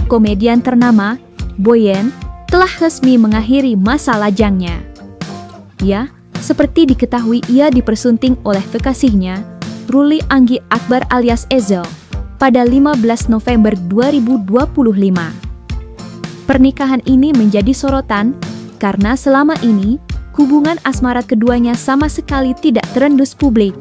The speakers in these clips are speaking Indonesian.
komedian ternama, Boyen, telah resmi mengakhiri masa lajangnya. Ya, seperti diketahui ia dipersunting oleh kekasihnya, Ruli Anggi Akbar alias Ezel, pada 15 November 2025. Pernikahan ini menjadi sorotan karena selama ini hubungan asmara keduanya sama sekali tidak terendus publik.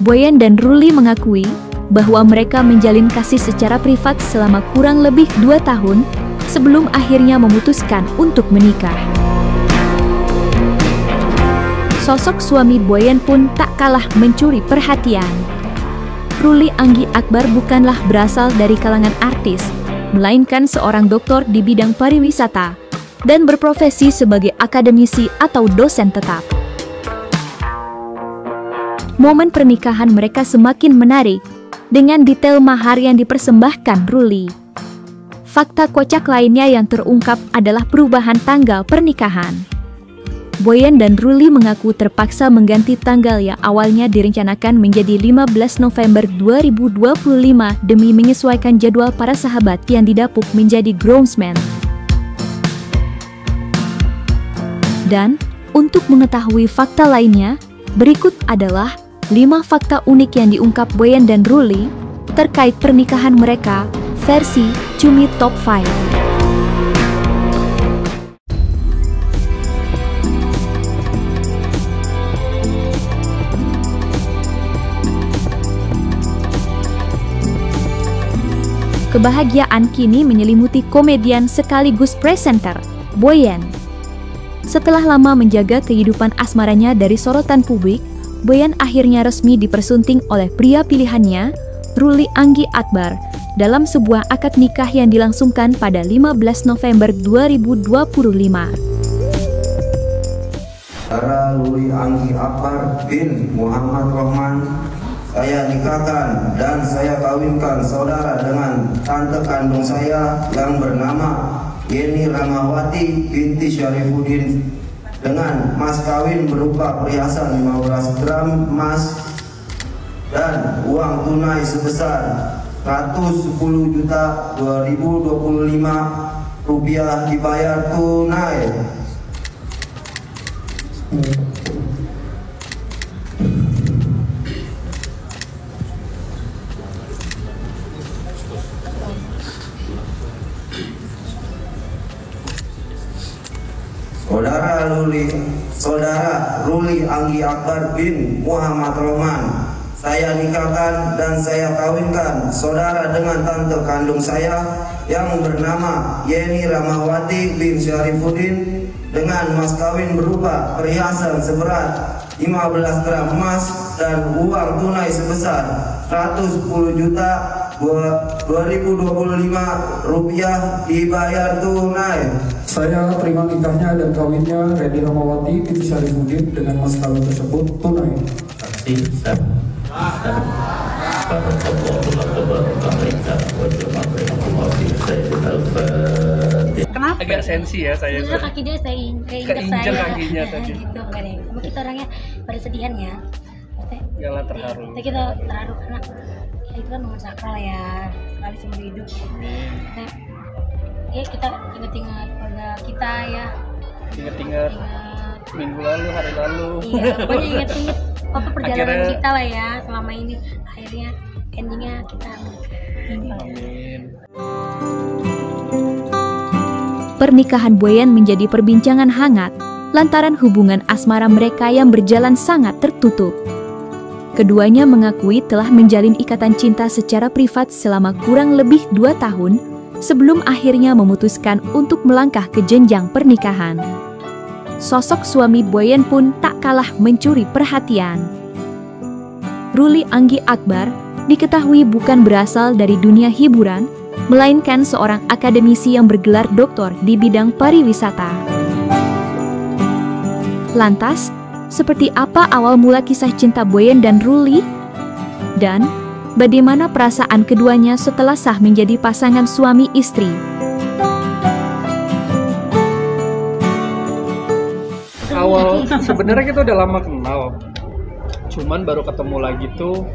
Boyen dan Ruli mengakui bahwa mereka menjalin kasih secara privat selama kurang lebih 2 tahun sebelum akhirnya memutuskan untuk menikah. Sosok suami Boyen pun tak kalah mencuri perhatian. Ruli Anggi Akbar bukanlah berasal dari kalangan artis, melainkan seorang doktor di bidang pariwisata dan berprofesi sebagai akademisi atau dosen tetap. Momen pernikahan mereka semakin menarik dengan detail mahar yang dipersembahkan Ruli. Fakta kocak lainnya yang terungkap adalah perubahan tanggal pernikahan. Boyen dan Ruli mengaku terpaksa mengganti tanggal yang awalnya direncanakan menjadi 15 November 2025 demi menyesuaikan jadwal para sahabat yang didapuk menjadi groomsmen. Dan untuk mengetahui fakta lainnya, berikut adalah 5 fakta unik yang diungkap Boyen dan Ruli terkait pernikahan mereka versi Cumi Top 5. Kebahagiaan kini menyelimuti komedian sekaligus presenter, Boyen. Setelah lama menjaga kehidupan asmaranya dari sorotan publik, Boyen akhirnya resmi dipersunting oleh pria pilihannya, Ruli Anggi Akbar, dalam sebuah akad nikah yang dilangsungkan pada 15 November 2025. Saudara Ruli Anggi Akbar bin Muhammad Rohman, saya nikahkan dan saya kawinkan saudara dengan tante kandung saya yang bernama Yeni Ramawati binti Syarifuddin dengan mas kawin berupa perhiasan 15 gram emas dan uang tunai sebesar 110.2025 rupiah dibayar tunai. Saudara Ruli Anggi Akbar bin Muhammad Rohman, saya nikahkan dan saya kawinkan saudara dengan tante kandung saya yang bernama Yeni Ramawati bin Syarifuddin dengan mas kawin berupa perhiasan seberat 15 gram emas dan uang tunai sebesar 110.2025 rupiah dibayar tunai. Saya terima nikahnya dan kawinnya Yeni Ramawati binti Syarifuddin dengan mas kawin tersebut tunai. Kenapa? Agak sensi ya saya. Sebenarnya kaki dia saya keinjak kakinya tadi. Gitu kan ya. Sama kita orangnya pada sedihan ya. Janganlah terharu. Kita terharu karena ya itu kan momen sakral ya, sekali seumur hidup. Nah, ya kita ingat-ingat keluarga kita ya. Ingat-ingat minggu lalu, hari lalu. Iya, pokoknya ingat-ingat apa perjalanan Akhirnya, kita lah ya selama ini. Akhirnya endingnya kita menikah. Amin. Pernikahan Boyen menjadi perbincangan hangat lantaran hubungan asmara mereka yang berjalan sangat tertutup. Keduanya mengakui telah menjalin ikatan cinta secara privat selama kurang lebih 2 tahun sebelum akhirnya memutuskan untuk melangkah ke jenjang pernikahan. Sosok suami Boyen pun tak kalah mencuri perhatian. Ruli Anggi Akbar diketahui bukan berasal dari dunia hiburan, melainkan seorang akademisi yang bergelar doktor di bidang pariwisata. Lantas, seperti apa awal mula kisah cinta Boyen dan Ruli? Dan bagaimana perasaan keduanya setelah sah menjadi pasangan suami istri? Sebenarnya kita udah lama kenal, cuman baru ketemu lagi tuh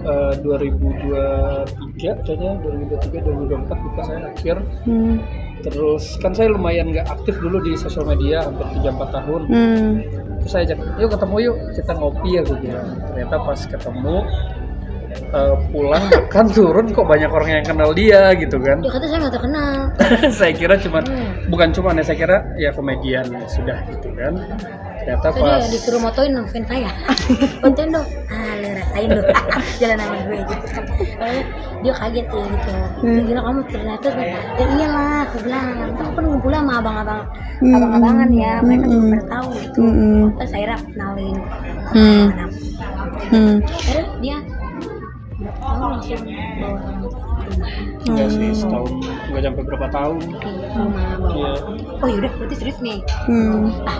2023 kayaknya, 2023 2024 lupa saya akhir. Terus kan saya lumayan nggak aktif dulu di sosial media, hampir 3-4 tahun. Terus saya ajak, yuk ketemu yuk, kita ngopi ya, gue bilang. Ternyata pas ketemu, pulang makan turun kok banyak orang yang kenal dia gitu kan. Ya kata saya nggak terkenal. Saya kira bukan cuman ya, saya kira ya komedian sudah gitu kan. Ternyata Tadi pas disuruh motoin dong fan saya. Fotoin dong. Lu rasain lu. Jalan sama gue gitu kan. Dia kaget sih gitu. Dia bilang kamu ternyata ya iyalah, aku bilang aku kan ngumpul sama abang-abangan ya, mereka juga pada tahu gitu. Terus saya kenalin. Terus dia berapa tahun langsung bawa orang itu ke rumah. enggak sih, setahun nggak sampai berapa tahun. Rumah bawa. Iya. Oh yaudah berarti serius nih.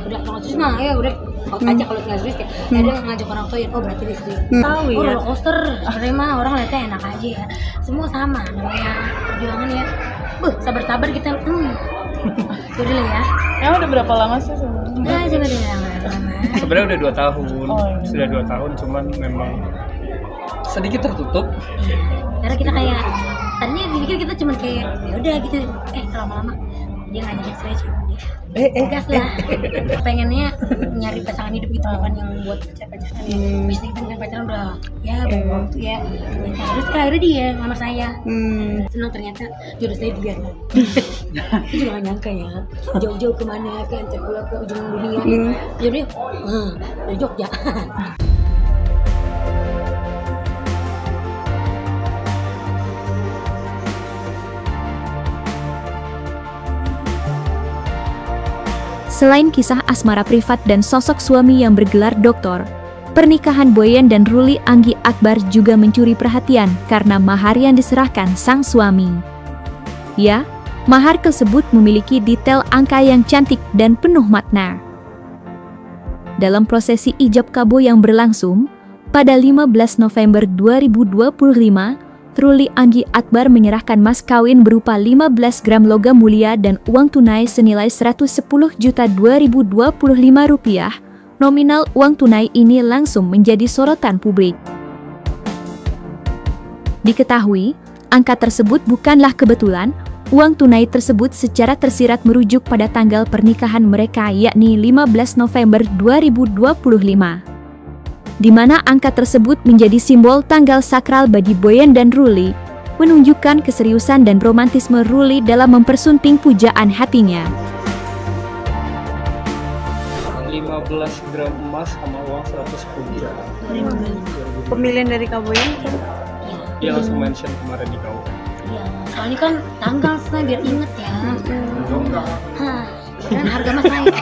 Udah kalau serius mah ya udah aja kalau nggak serius ya. Dia ngajak orang tua ya, oh berarti dia serius. Tahu ya. Roller coaster sebenarnya mah orang lihatnya enak aja ya. Semua sama namanya perjuangan ya. Sabar-sabar kita. Yaudah lah ya. Emang udah berapa lama sih sebenarnya? Nah, coba deh lama. Sebenarnya udah 2 tahun. Oh, iya. Sudah 2 tahun, cuman memang sedikit tertutup. Karena kita kayak tadinya dipikir kita cuma kayak ya udah gitu. Lama-lama dia ngajakin saya cuma dia. Gas lah. Pengennya nyari pasangan hidup gitu, bukan yang buat pacaran ya. Biasanya kita dengan pacaran udah ya banyak waktu ya. Terus akhirnya dia ngelamar saya. Senang ternyata jodoh saya dia. Saya juga gak nyangka ya. Jauh-jauh kemana, ke Antarpulau, ke ujung dunia. Jadi dari Jogja. Selain kisah asmara privat dan sosok suami yang bergelar doktor, pernikahan Boyen dan Ruli Anggi Akbar juga mencuri perhatian karena mahar yang diserahkan sang suami. Ya, mahar tersebut memiliki detail angka yang cantik dan penuh makna. Dalam prosesi ijab kabo yang berlangsung, pada 15 November 2025, Ruli Anggi Akbar menyerahkan mas kawin berupa 15 gram logam mulia dan uang tunai senilai 110 juta 2025 rupiah. Nominal uang tunai ini langsung menjadi sorotan publik. Diketahui, angka tersebut bukanlah kebetulan. Uang tunai tersebut secara tersirat merujuk pada tanggal pernikahan mereka, yakni 15 November 2025. Di mana angka tersebut menjadi simbol tanggal sakral bagi Boyen dan Ruli, menunjukkan keseriusan dan romantisme Ruli dalam mempersunting pujaan hatinya. 15 gram emas sama uang 110 juta. Pemilihan dari Kak Boyen kan? Dia langsung mention kemarin di kau. Iya, soalnya kan tanggal saya biar inget ya. Kan harga mas naik.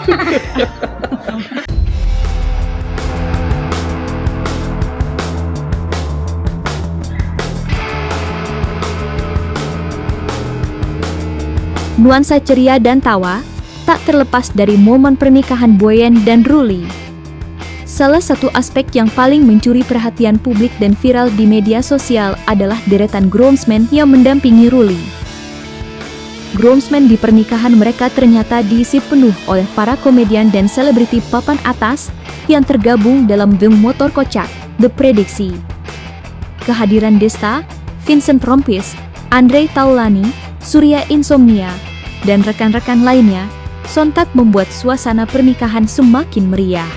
Nuansa ceria dan tawa tak terlepas dari momen pernikahan Boyen dan Ruli. Salah satu aspek yang paling mencuri perhatian publik dan viral di media sosial adalah deretan groomsmen yang mendampingi Ruli. Groomsmen di pernikahan mereka ternyata diisi penuh oleh para komedian dan selebriti papan atas yang tergabung dalam geng motor kocak, The Prediksi. Kehadiran Desta, Vincent Rompis, Andre Taulani, Surya Insomnia, dan rekan-rekan lainnya sontak membuat suasana pernikahan semakin meriah.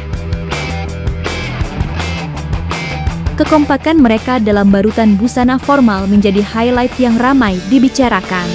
Kekompakan mereka dalam barutan busana formal menjadi highlight yang ramai dibicarakan.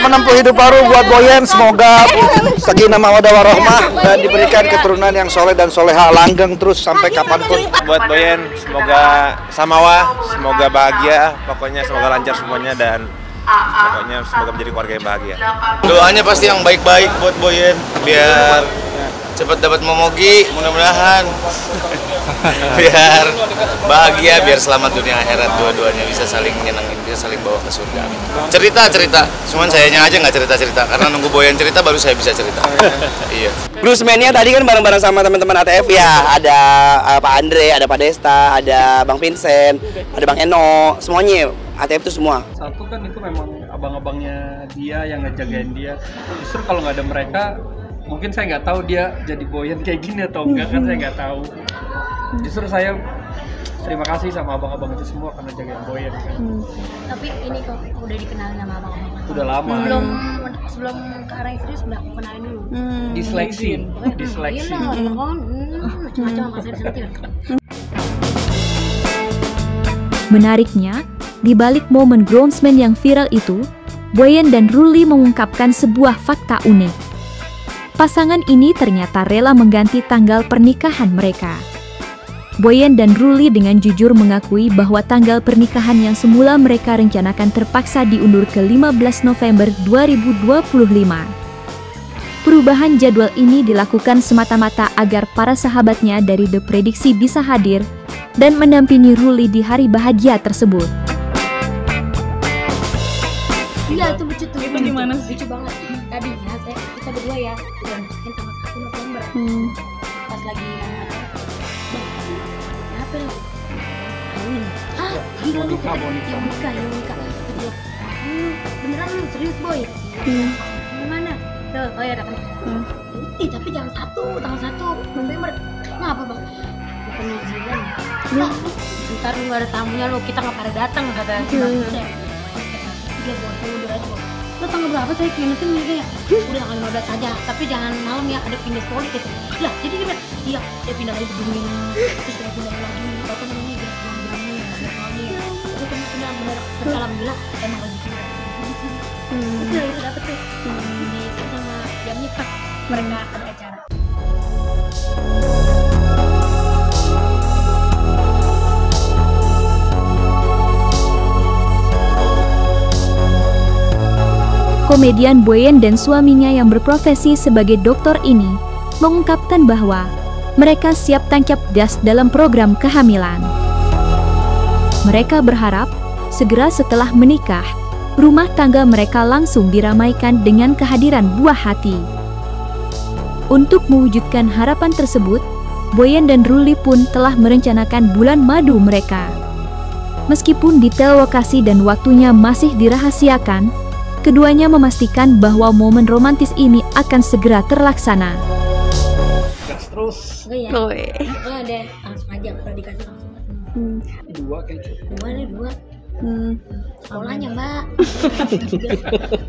menempuh hidup baru buat Boyen. Semoga sakinah mawaddah warahmah dan diberikan keturunan yang soleh dan soleha, langgeng terus sampai kapanpun. Buat Boyen, semoga samawa, semoga bahagia, pokoknya semoga lancar semuanya dan pokoknya semoga menjadi keluarga yang bahagia. Doanya pasti yang baik-baik buat Boyen biar cepat dapat momogi, mudah-mudahan biar bahagia, biar selamat dunia akhirat, dua-duanya bisa saling menyenangin, bisa saling bawa ke surga. Cerita, cuman sayanya aja nggak cerita karena nunggu Boyen cerita baru saya bisa cerita. Iya. Bluesman-nya tadi kan bareng-bareng sama teman-teman ATF ya, ada Pak Andre, ada Pak Desta, ada Bang Vincent, ada Bang Eno, semuanya ATF itu semua. Satu kan itu memang abang-abangnya dia yang ngejagain dia. Justru kalau nggak ada mereka, mungkin saya nggak tahu dia jadi Boyen kayak gini atau enggak, kan saya nggak tahu. Justru saya terima kasih sama abang-abang itu semua karena jagain Boyen kan. Tapi ini kok udah dikenalin sama abang-abang? Udah lama. Sebelum ke arah yang serius udah aku kenalin dulu. Diseleksi. Iya lah, macam-macam sama saya diseleksi. Menariknya, di balik momen groundsman yang viral itu, Boyen dan Ruli mengungkapkan sebuah fakta unik. Pasangan ini ternyata rela mengganti tanggal pernikahan mereka. Boyen dan Ruli dengan jujur mengakui bahwa tanggal pernikahan yang semula mereka rencanakan terpaksa diundur ke 15 November 2025. Perubahan jadwal ini dilakukan semata-mata agar para sahabatnya dari The Prediksi bisa hadir dan mendampingi Ruli di hari bahagia tersebut. Iya, itu lucu tuh. Itu gimana sih? Lucu banget. Tadinya kita berdua ya udah mungkin tanggal 1 November. Pas lagi apa nih? Kawin. Gila lu yang nikah. Beneran lu serius Boy? Gimana? Tuh, oh ya udah kan. Tapi jangan tanggal 1 November. Ngapa bang? Bukan New Zealand. Lah, ntar lu gak ada tamunya lu, kita gak pada datang kata saya. Dia mundur aja Bang. Lo tanggal berapa saya ngingetin gitu ya? Udah tanggal 15 aja, tapi jangan malam ya, ada pindah politik gitu. Lah, jadi gimana? Iya, dia pindah lagi begini, terus dia pindah lagi, apa namanya, dia berani, soalnya. Terus kamu pindah bener, tapi alhamdulillah emang lagi pindah. Itu dapet tuh, di sama jamnya pas mereka ada acara. Komedian Boyen dan suaminya yang berprofesi sebagai dokter ini mengungkapkan bahwa mereka siap tancap gas dalam program kehamilan. Mereka berharap segera setelah menikah, rumah tangga mereka langsung diramaikan dengan kehadiran buah hati. Untuk mewujudkan harapan tersebut, Boyen dan Ruli pun telah merencanakan bulan madu mereka. Meskipun detail lokasi dan waktunya masih dirahasiakan, keduanya memastikan bahwa momen romantis ini akan segera terlaksana. Gas terus. Oh ya deh, langsung aja kalau dikasih langsung. 2 kayaknya. 2. Sekolahnya Mbak.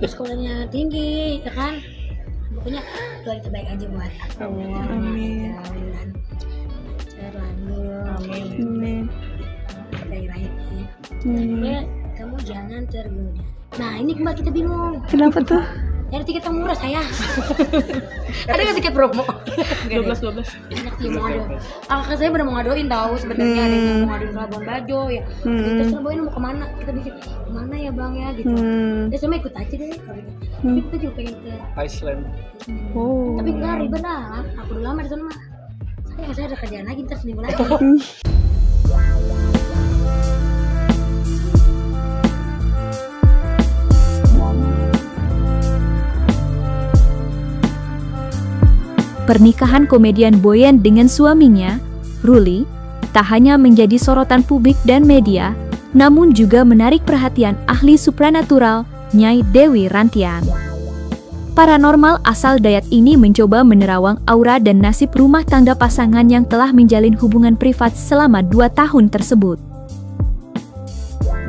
Sekolahnya tinggi, ya kan? Pokoknya doa yang terbaik aja buat aku. Amin. Amin. Daerah ini. Ya, kamu jangan tergoda. Nah ini Mbak kita bingung. Kenapa tuh? Nyari tiket yang murah saya. Ada nggak tiket promo? 12. Enak sih mau ngado. Kakak saya benar mau ngadoin tahu sebenarnya ada yang mau ngadoin Labuan Bajo ya. Terus Boyen mau kemana? Kita bikin kemana ya bang ya gitu. Terus sama ikut aja deh. Tapi kita juga pengen ke Iceland. Tapi nggak ribet lah. Aku udah lama di sana mah. Saya ada kerjaan lagi ntar seminggu lagi. Pernikahan komedian Boyen dengan suaminya, Ruli, tak hanya menjadi sorotan publik dan media, namun juga menarik perhatian ahli supranatural, Nyai Dewi Rantian. Paranormal asal Dayat ini mencoba menerawang aura dan nasib rumah tangga pasangan yang telah menjalin hubungan privat selama 2 tahun tersebut.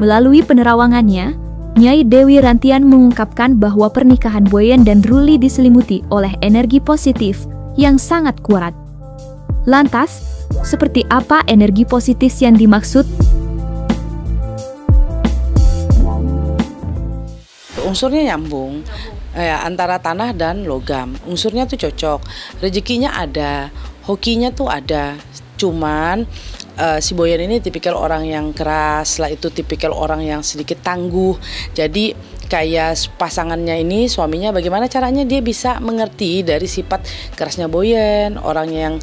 Melalui penerawangannya, Nyai Dewi Rantian mengungkapkan bahwa pernikahan Boyen dan Ruli diselimuti oleh energi positif yang sangat kuat. Lantas, seperti apa energi positif yang dimaksud? unsurnya nyambung ya, antara tanah dan logam. Unsurnya tuh cocok, rezekinya ada, hokinya tuh ada. Cuman si Boyan ini tipikal orang yang keras, setelah itu tipikal orang yang sedikit tangguh. Jadi kayak pasangannya ini, suaminya, bagaimana caranya dia bisa mengerti dari sifat kerasnya Boyan, orang yang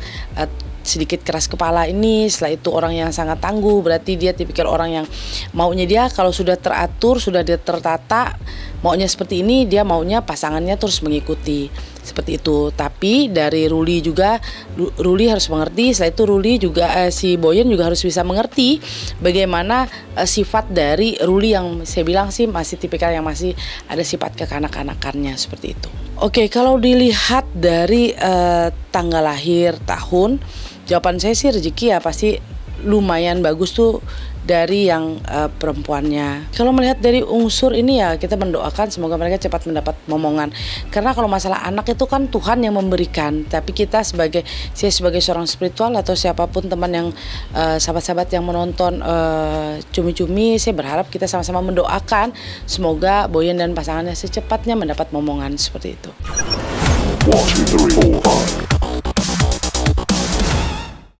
sedikit keras kepala ini. Setelah itu orang yang sangat tangguh, berarti dia tipikal orang yang maunya dia kalau sudah teratur, sudah dia tertata, maunya seperti ini, dia maunya pasangannya terus mengikuti seperti itu. Tapi dari Ruli juga, Ruli harus mengerti. Setelah itu Ruli juga si Boyan juga harus bisa mengerti bagaimana sifat dari Ruli yang saya bilang sih masih tipikal yang masih ada sifat kekanak-kanakannya seperti itu. Oke, kalau dilihat dari tanggal lahir, tahun, jawaban saya sih rezeki ya pasti lumayan bagus tuh dari yang perempuannya. Kalau melihat dari unsur ini ya kita mendoakan semoga mereka cepat mendapat momongan. Karena kalau masalah anak itu kan Tuhan yang memberikan. Tapi kita saya sebagai seorang spiritual atau siapapun teman yang sahabat-sahabat yang menonton cumi-cumi, saya berharap kita sama-sama mendoakan semoga Boyan dan pasangannya secepatnya mendapat momongan seperti itu. 1, 2, 3, 4, 5